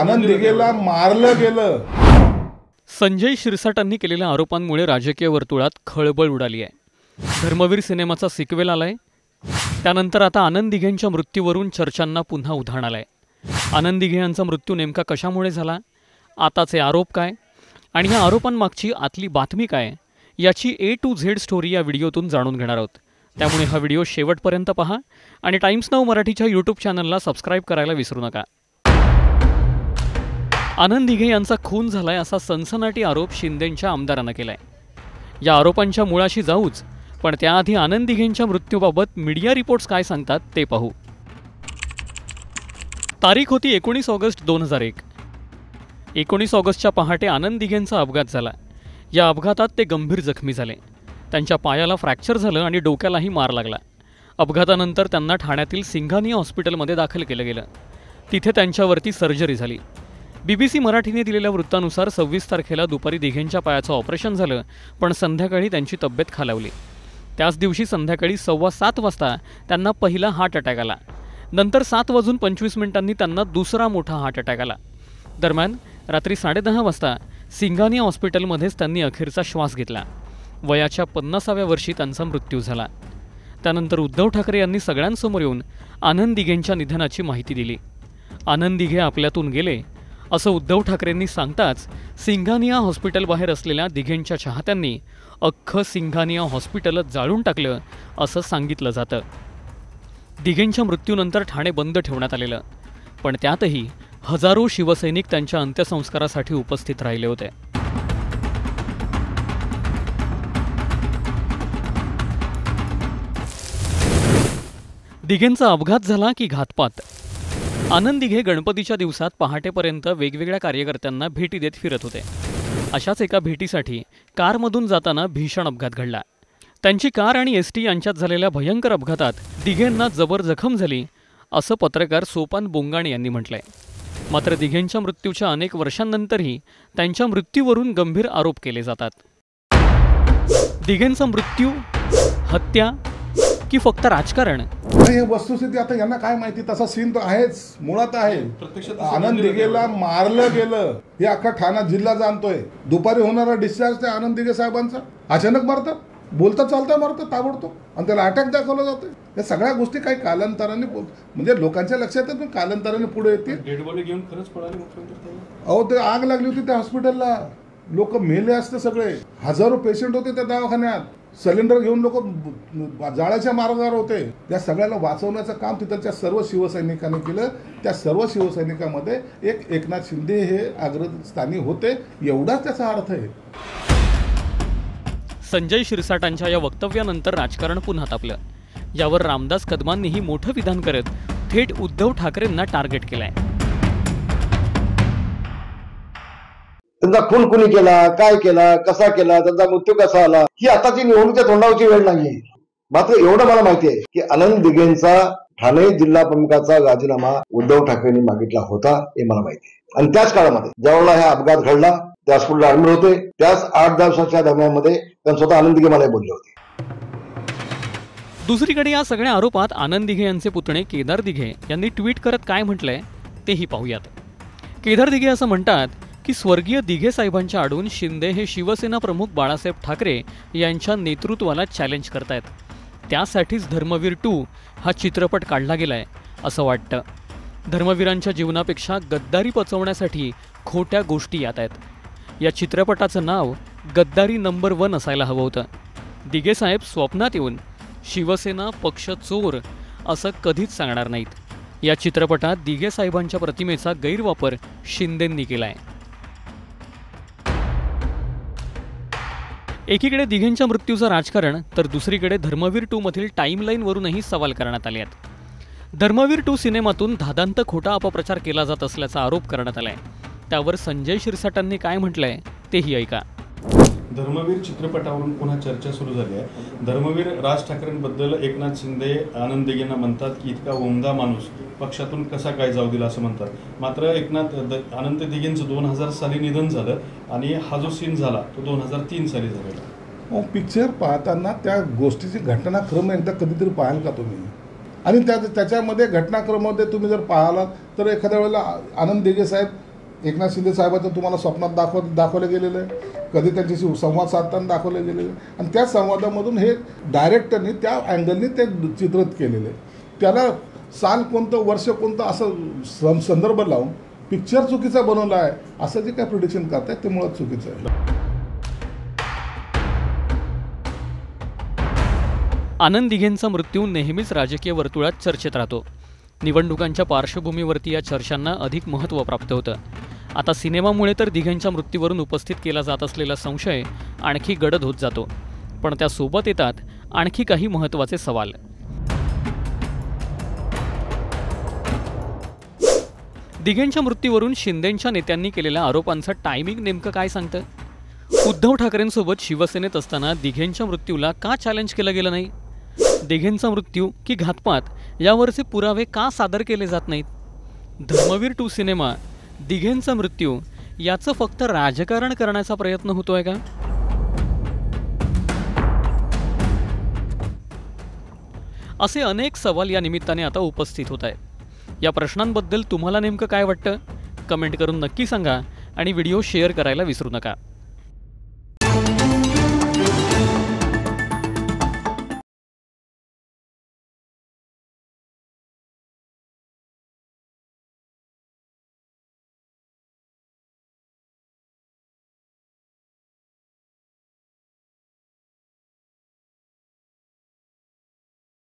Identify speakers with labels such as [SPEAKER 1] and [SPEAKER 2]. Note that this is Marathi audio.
[SPEAKER 1] आनंद दिघेला मारलं गेलं।
[SPEAKER 2] संजय शिरसाटांनी केलेल्या आरोपांमुळे राजकीय वर्तुळात खळबळ उडाली आहे। धर्मवीर सिनेमाचा सिक्वेल आलाय, त्यानंतर आता आनंद दिघेंच्या मृत्यूवरून चर्चांना पुन्हा उधाण आलंय। आनंद दिघे यांचा मृत्यू नेमका कशामुळे झाला, आताचे आरोप काय आणि या आरोपांमागची आतली बातमी काय, याची A to Z स्टोरी या व्हिडिओतून जाणून घेणार आहोत। त्यामुळे हा व्हिडिओ शेवटपर्यंत पहा आणि टाइम्स नाऊ मराठीच्या यूट्यूब चॅनलला सबस्क्राईब करायला विसरू नका। आनंद दिघे यांचा खून झालाय असा सनसनाटी आरोप शिंदेंच्या आमदारांना केलाय। या आरोपांच्या मुळाशी जाऊच, पण त्याआधी आनंद दिघेंच्या मृत्यूबाबत मीडिया रिपोर्ट्स काय सांगतात ते पाहू। तारीख होती 19 ऑगस्ट 2001। 19 ऑगस्टच्या पहाटे आनंद दिघेंचा अपघात झाला। या अपघातात ते गंभीर जखमी झाले। त्यांच्या पायाला फ्रॅक्चर झालं आणि डोक्यालाही मार लागला। अपघातानंतर त्यांना ठाण्यातील सिंघानिया हॉस्पिटलमध्ये दाखल केलं गेलं। तिथे त्यांच्यावरती सर्जरी झाली। BBC मराठीने दिलेल्या वृत्तानुसार 26 तारखेला दुपारी दिघेंच्या पायाचं ऑपरेशन झालं, पण संध्याकाळी त्यांची तब्येत खालावली। त्याच दिवशी संध्याकाळी 7:15 वाजता त्यांना पहिला हार्ट अटॅक आला। नंतर 7:25 त्यांना दुसरा मोठा हार्ट अटॅक आला। दरम्यान रात्री 10:30 वाजता सिंघानिया हॉस्पिटलमध्येच त्यांनी अखेरचा श्वास घेतला। वयाच्या 50व्या वर्षी त्यांचा मृत्यू झाला। त्यानंतर उद्धव ठाकरे यांनी सगळ्यांसमोर येऊन आनंद दिघेंच्या निधनाची माहिती दिली। आनंद दिघे आपल्यातून गेले असं उद्धव ठाकरेंनी सांगताच सिंघानिया हॉस्पिटलबाहेर असलेल्या दिघेंच्या चाहत्यांनी अख्खं सिंघानिया हॉस्पिटलच जाळून टाकलं असं सांगितलं जातं। दिघेंच्या मृत्यूनंतर ठाणे बंद ठेवण्यात आलेलं, पण त्यातही हजारो शिवसैनिक त्यांच्या अंत्यसंस्कारासाठी उपस्थित राहिले होते। दिघेंचा अपघात झाला की घातपात? आनंद दिघे गणपतीच्या दिवसात पहाटेपर्यंत वेगवेगळ्या कार्यकर्त्यांना भेटी देत फिरत होते। अशाच एका भेटीसाठी कारमधून जाताना भीषण अपघात घडला। त्यांची कार आणि ST यांच्यात झालेल्या भयंकर अपघातात दिघेंना जबर जखम झाली असं पत्रकार सोपान बोंगाणे यांनी म्हटलंय। मात्र दिघेंच्या मृत्यूच्या अनेक वर्षांनंतरही त्यांच्या मृत्यूवरून गंभीर आरोप केले जातात। दिघेंचा मृत्यू, हत्या की फक्त राजकारण?
[SPEAKER 1] हे वस्तुस्थिती आता यांना काय माहिती, तसा सीन तो आहेच, मुळात आहे। आनंद दिघेला मारलं गेलं हे अख्खा ठाणा जिल्हा जाणतोय। दुपारी होणारा डिस्चार्ज त्या आनंद दिघे साहेबांचा अचानक मारतात, बोलता चालता मारतात ताबडतोब, आणि त्याला अटॅक दाखवला जातोय। या सगळ्या गोष्टी काही कालांतराने म्हणजे लोकांच्या लक्षात येतात, पण कालांतराने पुढे येतील।
[SPEAKER 3] डेड बॉडी घेऊन खरंच पळाले मुख्यमंत्री?
[SPEAKER 1] अहो, ते आग लागली होती त्या हॉस्पिटलला, लोक मेले असते सगळे, हजारो पेशंट होते त्या दवाखान्यात, सिलेंडर घेऊन लोक जाळ्याच्या मार्गावर होते। त्या सगळ्याला वाचवण्याचं काम तिथल्या सर्व शिवसैनिकांनी केलं। त्या सर्व शिवसैनिकांमध्ये एकनाथ शिंदे हे अग्रस्थानी होते, एवढाच त्याचा अर्थ आहे।
[SPEAKER 2] संजय शिरसाटांच्या या वक्तव्यानंतर राजकारण पुन्हा तापलं। यावर रामदास कदमांनीही मोठं विधान करत थेट उद्धव ठाकरेंना टार्गेट केलंय।
[SPEAKER 4] त्यांचा खून कुणी केला, काय केला, कसा केला, त्यांचा मृत्यू कसा आला, ही आताची निवडणुकीच्या तोंडावरची वेळ नाहीये। मात्र एवढं मला माहिती आहे की आनंद दिघेंचा ठाणे जिल्हा प्रमुखाचा राजीनामा उद्धव ठाकरेंनी मागितला होता, हे मला माहिती आहे। आणि त्याच काळामध्ये ज्यावेळेला हा अपघात घडला, त्या हॉस्पिटलला ऍडमिट होते, त्याच 8-10 दिवसाच्या दरम्यानमध्ये त्यांनी स्वतः आनंद दिघे मला बोलले होते।
[SPEAKER 2] दुसरीकडे या सगळ्या आरोपात आनंद दिघे यांचे पुतणे केदार दिघे यांनी ट्विट करत काय म्हटलंय तेही पाहूयात। केदार दिघे असं म्हणतात की स्वर्गीय दिघे साहेबांच्या आडून शिंदे हे शिवसेना प्रमुख बाळासाहेब ठाकरे यांच्या नेतृत्वाला चॅलेंज करतायत। त्यासाठीच धर्मवीर 2 हा चित्रपट काढला गेलाय असं वाटतं। धर्मवीरांच्या जीवनापेक्षा गद्दारी पचवण्यासाठी खोट्या गोष्टी येत आहेत। या चित्रपटाचं नाव गद्दारी नंबर 1 असायला हवं होतं। दिघे साहेब स्वप्नात येऊन शिवसेना पक्ष चोर असं कधीच सांगणार नाहीत। या चित्रपटात दिघे साहेबांच्या प्रतिमेचा गैरवापर शिंदेंनी केलाय। एकीकडे दिघेंच्या मृत्यूचं राजकारण, तर दुसरीकडे धर्मवीर 2 मधील टाईमलाईनवरूनही सवाल करण्यात आले आहेत। धर्मवीर 2 सिनेमातून धादांत खोटा अपप्रचार केला जात असल्याचा आरोप करण्यात आलाय। त्यावर संजय शिरसाटांनी काय म्हटलंय तेही ऐका।
[SPEAKER 3] धर्मवीर चित्रपटावरून पुन्हा चर्चा सुरू झाली आहे। धर्मवीर राज ठाकरेंबद्दल एकनाथ शिंदे आनंद दिघेंना म्हणतात की इतका उमदा माणूस पक्षातून कसा काय जाऊ दिला असं म्हणतात। मात्र आनंद दिघेंचं 2000 साली निधन झालं आणि हा जो सीन झाला तो 2003 साली झालेला।
[SPEAKER 1] पिक्चर पाहताना त्या गोष्टीची घटनाक्रम एकदा कधीतरी पाहाल का तुम्ही? आणि त्याच्यामध्ये घटनाक्रमामध्ये तुम्ही जर पाहिलात तर एखाद्या वेळेला आनंद दिघे साहेब एकनाथ शिंदे साहेबांचं तुम्हाला स्वप्नात दाखवलं गेलेलं आहे, कधी त्यांच्याशी संवाद साधताना दाखवलं गेलेलं आहे आणि त्या संवादामधून हे डायरेक्टरनी त्या अँगलनी ते चित्रित केलेलं आहे. त्याला साल कोणतं वर्ष कोणतं असं संदर्भ लावून पिक्चर चुकीचा बनवला आहे असं जे काय प्रिडिक्शन करतायत ते मुळात चुकीचं आहे.
[SPEAKER 2] आनंद दिघेंचा मृत्यू नेहमीच राजकीय वर्तुळात चर्चेत राहतो. निवडणुकांच्या पार्श्वभूमीवरती या चर्चांना अधिक महत्त्व प्राप्त होतं. आता सिनेमामुळे तर दिघेंच्या मृत्यूवरून उपस्थित केला जात असलेला संशय आणखी गडद होत जातो. पण त्यासोबत येतात आणखी काही महत्त्वाचे सवाल. दिघेंच्या मृत्यूवरून शिंदेंच्या नेत्यांनी केलेल्या आरोपांचं टायमिंग नेमकं काय सांगतं? उद्धव ठाकरेंसोबत शिवसेनेत असताना दिघेंच्या मृत्यूला का चॅलेंज केलं गेलं नाही? दिघेंचा मृत्यू की घातपात यावरचे पुरावे का सादर केले जात नाहीत? धर्मवीर 2 सिनेमा दिघेंचा मृत्यू याचं फक्त राजकारण करण्याचा प्रयत्न होतोय का? असे अनेक सवाल या निमित्ताने आता उपस्थित होत आहेत. या प्रश्नांबद्दल तुम्हाला नेमकं काय वाटतं? कमेंट करून नक्की सांगा आणि व्हिडिओ शेअर करायला विसरू नका.